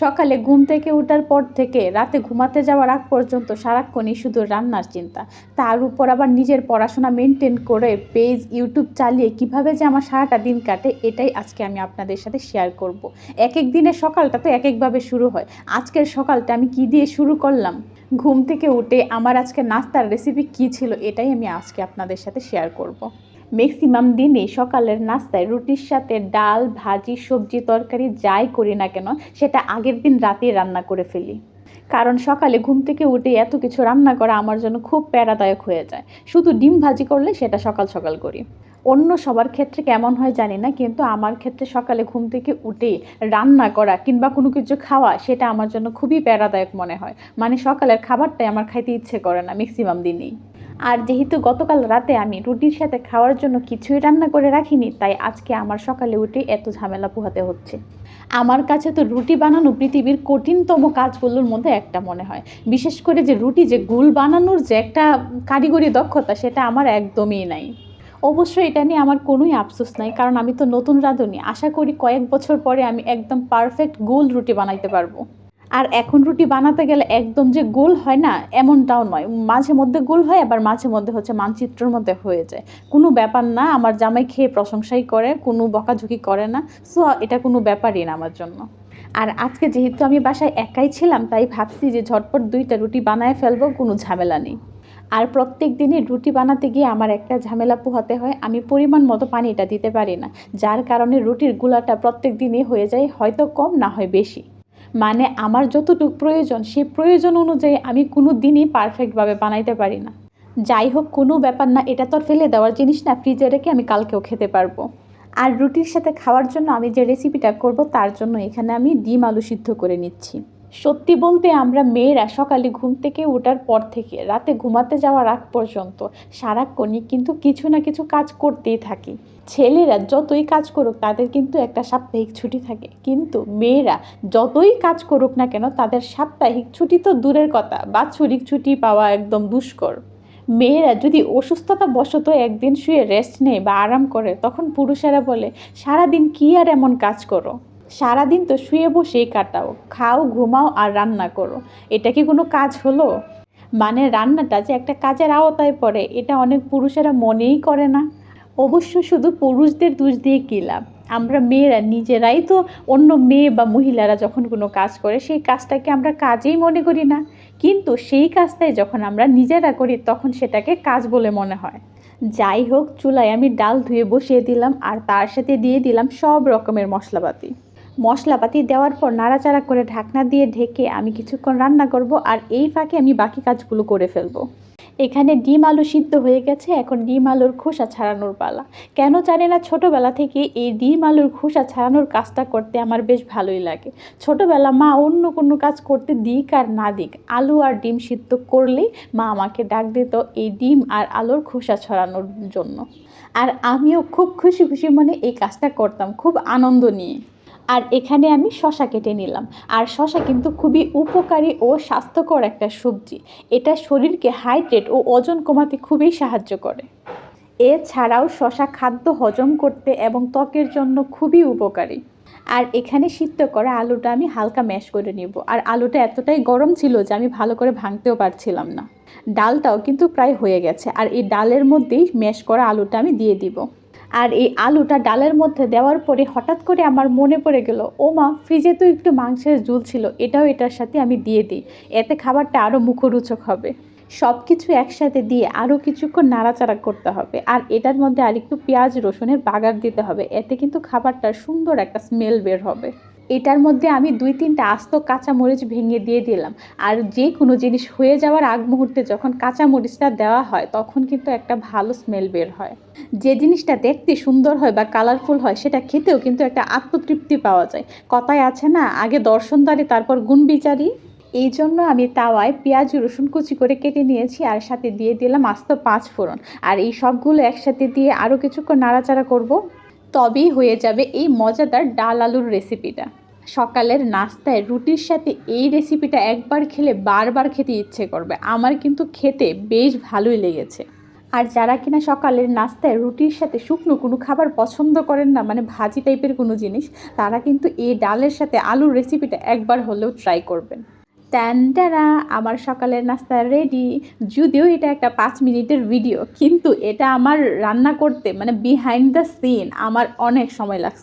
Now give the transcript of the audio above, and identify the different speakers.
Speaker 1: সকালে ঘুম থেকে ওঠার পর থেকে রাতে ঘুমাতে যাওয়ার আগ পর্যন্ত সারাক্ষণই শুধু রান্নার চিন্তা। তার উপর আবার নিজের পড়াশোনা মেনটেন করে পেজ ইউটিউব চালিয়ে কিভাবে যে আমার সারাটা দিন কাটে, এটাই আজকে আমি আপনাদের সাথে শেয়ার করব। এক এক দিনের সকালটা তো এক একভাবে শুরু হয়। আজকের সকালটা আমি কি দিয়ে শুরু করলাম, ঘুম থেকে উঠে আমার আজকে নাস্তার রেসিপি কী ছিল, এটাই আমি আজকে আপনাদের সাথে শেয়ার করব। ম্যাক্সিমাম দিনই সকালের নাস্তায় রুটির সাথে ডাল, ভাজি, সবজি, তরকারি যাই করি না কেন সেটা আগের দিন রাতেই রান্না করে ফেলি। কারণ সকালে ঘুম থেকে উঠে এত কিছু রান্না করা আমার জন্য খুব প্যারাদায়ক হয়ে যায়। শুধু ডিম ভাজি করলে সেটা সকাল সকাল করি। অন্য সবার ক্ষেত্রে কেমন হয় জানি না, কিন্তু আমার ক্ষেত্রে সকালে ঘুম থেকে উঠে রান্না করা কিংবা কোনো কিছু খাওয়া সেটা আমার জন্য খুবই প্যারাদায়ক মনে হয়। মানে সকালের খাবারটাই আমার খাইতে ইচ্ছে করে না ম্যাক্সিমাম দিনেই। আর যেহেতু গতকাল রাতে আমি রুটির সাথে খাওয়ার জন্য কিছুই রান্না করে রাখিনি, তাই আজকে আমার সকালে উঠে এত ঝামেলা পোহাতে হচ্ছে। আমার কাছে তো রুটি বানানো পৃথিবীর কঠিনতম কাজগুলোর মধ্যে একটা মনে হয়। বিশেষ করে যে রুটি যে গুল বানানোর যে একটা কারিগরি দক্ষতা, সেটা আমার একদমই নাই। অবশ্যই এটা নিয়ে আমার কোনোই আফসোস নাই, কারণ আমি তো নতুন রাঁধুনি। আশা করি কয়েক বছর পরে আমি একদম পারফেক্ট গোল রুটি বানাইতে পারবো। আর এখন রুটি বানাতে গেলে একদম যে গোল হয় না এমনটাও নয়, মাঝে মধ্যে গোল হয়, আবার মাঝে মধ্যে হচ্ছে মানচিত্রের মধ্যে হয়ে যায়। কোনো ব্যাপার না, আমার জামাই খেয়ে প্রশংসাই করে, কোনো বকাঝুকি করে না। সো এটা কোনো ব্যাপারই না আমার জন্য। আর আজকে যেহেতু আমি বাসায় একাই ছিলাম, তাই ভাবছি যে ঝটপট 2টা রুটি বানায় ফেলবো, কোনো ঝামেলা নেই। আর প্রত্যেক দিনই রুটি বানাতে গিয়ে আমার একটা ঝামেলা পোহাতে হয়, আমি পরিমাণ মতো পানিটা দিতে পারি না। যার কারণে রুটির গুলাটা প্রত্যেক দিনই হয়ে যায় হয়তো কম, না হয় বেশি। মানে আমার যতটুকু প্রয়োজন সেই প্রয়োজন অনুযায়ী আমি কোনো দিনই পারফেক্টভাবে বানাইতে পারি না। যাই হোক, কোনো ব্যাপার না, এটা তো আর ফেলে দেওয়ার জিনিস না, ফ্রিজে রেখে আমি কালকেও খেতে পারবো। আর রুটির সাথে খাওয়ার জন্য আমি যে রেসিপিটা করব, তার জন্য এখানে আমি ডিম আলু সিদ্ধ করে নিচ্ছি। সত্যি বলতে আমরা মেয়েরা সকালে ঘুম থেকে ওঠার পর থেকে রাতে ঘুমাতে যাওয়ার আগ পর্যন্ত সারাক্ষণই কিন্তু কিছু না কিছু কাজ করতেই থাকি। ছেলেরা যতই কাজ করুক তাদের কিন্তু একটা সাপ্তাহিক ছুটি থাকে, কিন্তু মেয়েরা যতই কাজ করুক না কেন তাদের সাপ্তাহিক ছুটি তো দূরের কথা, বাৎসরিক ছুটি পাওয়া একদম দুষ্কর। মেয়েরা যদি অসুস্থতা বশত একদিন শুয়ে রেস্ট নেয় বা আরাম করে, তখন পুরুষেরা বলে সারাদিন কি আর এমন কাজ করো, সারাদিন তো শুয়ে বসেই কাটাও, খাও, ঘুমাও আর রান্না করো। এটা কি কোনো কাজ হলো? মানে রান্নাটা যে একটা কাজের আওতায় পড়ে, এটা অনেক পুরুষেরা মনেই করে না। অবশ্য শুধু পুরুষদের দোষ দিয়ে কী লাভ, আমরা মেয়েরা নিজেরাই তো অন্য মেয়ে বা মহিলারা যখন কোনো কাজ করে সেই কাজটাকে আমরা কাজেই মনে করি না, কিন্তু সেই কাজটাই যখন আমরা নিজেরা করি তখন সেটাকে কাজ বলে মনে হয়। যাই হোক, চুলায় আমি ডাল ধুয়ে বসিয়ে দিলাম আর তার সাথে দিয়ে দিলাম সব রকমের মশলাপাতি। মশলাপাতি দেওয়ার পর নাড়াচাড়া করে ঢাকনা দিয়ে ঢেকে আমি কিছুক্ষণ রান্না করব, আর এই ফাঁকে আমি বাকি কাজগুলো করে ফেলবো। এখানে ডিম আলু সিদ্ধ হয়ে গেছে, এখন ডিম আলুর খোসা ছাড়ানোর পালা। কেন জানি না, ছোটোবেলা থেকে এই ডিম আলুর খোসা ছাড়ানোর কাজটা করতে আমার বেশ ভালোই লাগে। ছোটোবেলা মা অন্য কোনো কাজ করতে দিক আর না দিক, আলু আর ডিম সিদ্ধ করলেই মা আমাকে ডাক দিত এই ডিম আর আলুর খোসা ছড়ানোর জন্য। আর আমিও খুব খুশি খুশি মনে এই কাজটা করতাম, খুব আনন্দ নিয়ে। আর এখানে আমি শসা কেটে নিলাম। আর শসা কিন্তু খুবই উপকারী ও স্বাস্থ্যকর একটা সবজি। এটা শরীরকে হাইড্রেট ও ওজন কমাতে খুবই সাহায্য করে। এছাড়াও শসা খাদ্য হজম করতে এবং ত্বকের জন্য খুবই উপকারী। আর এখানে সিদ্ধ করা আলুটা আমি হালকা ম্যাশ করে নেব। আর আলুটা এতটাই গরম ছিল যে আমি ভালো করে ভাঙতেও পারছিলাম না। ডালটাও কিন্তু প্রায় হয়ে গেছে, আর এই ডালের মধ্যেই ম্যাশ করা আলুটা আমি দিয়ে দিব। আর এই আলুটা ডালের মধ্যে দেওয়ার পরে হঠাৎ করে আমার মনে পড়ে গেল, ও মা, ফ্রিজে তো একটু মাংসের ঝোল ছিল, এটাও এটার সাথে আমি দিয়ে দিই, এতে খাবারটা আরও মুখরোচক হবে। সব কিছু একসাথে দিয়ে আরও কিছুক্ষণ নাড়াচাড়া করতে হবে, আর এটার মধ্যে আরেকটু পেঁয়াজ রসুনের বাগার দিতে হবে, এতে কিন্তু খাবারটার সুন্দর একটা স্মেল বের হবে। এটার মধ্যে আমি 2-3টা আস্ত কাঁচামরিচ ভেঙে দিয়ে দিলাম। আর যে কোনো জিনিস হয়ে যাওয়ার আগ মুহূর্তে যখন কাঁচামরিচটা দেওয়া হয় তখন কিন্তু একটা ভালো স্মেল বের হয়। যে জিনিসটা দেখতে সুন্দর হয় বা কালারফুল হয় সেটা খেতেও কিন্তু একটা আত্মতৃপ্তি পাওয়া যায়। কথায় আছে না, আগে দর্শনদারি তারপর গুণ বিচারি। এই জন্য আমি তাওয়ায় পেঁয়াজ রসুন কুচি করে কেটে নিয়েছি, আর সাথে দিয়ে দিলাম আস্ত 5 ফোড়ন। আর এই সবগুলো একসাথে দিয়ে আরও কিছুক্ষণ নাড়াচাড়া করব, তবেই হয়ে যাবে এই মজাদার ডাল আলুর রেসিপিটা। সকালের নাস্তায় রুটির সাথে এই রেসিপিটা একবার খেলে বারবার খেতে ইচ্ছে করবে। আমার কিন্তু খেতে বেশ ভালোই লেগেছে। আর যারা কিনা সকালের নাস্তায় রুটির সাথে শুকনো কোনো খাবার পছন্দ করেন না, মানে ভাজি টাইপের কোনো জিনিস, তারা কিন্তু এই ডালের সাথে আলুর রেসিপিটা একবার হলেও ট্রাই করবেন। ট্যানটানা, আমার সকালের নাস্তা রেডি। যদিও এটা একটা 5 মিনিটের ভিডিও, কিন্তু এটা আমার রান্না করতে মানে বিহাইন্ড দ্য সিন আমার অনেক সময় লাগছে।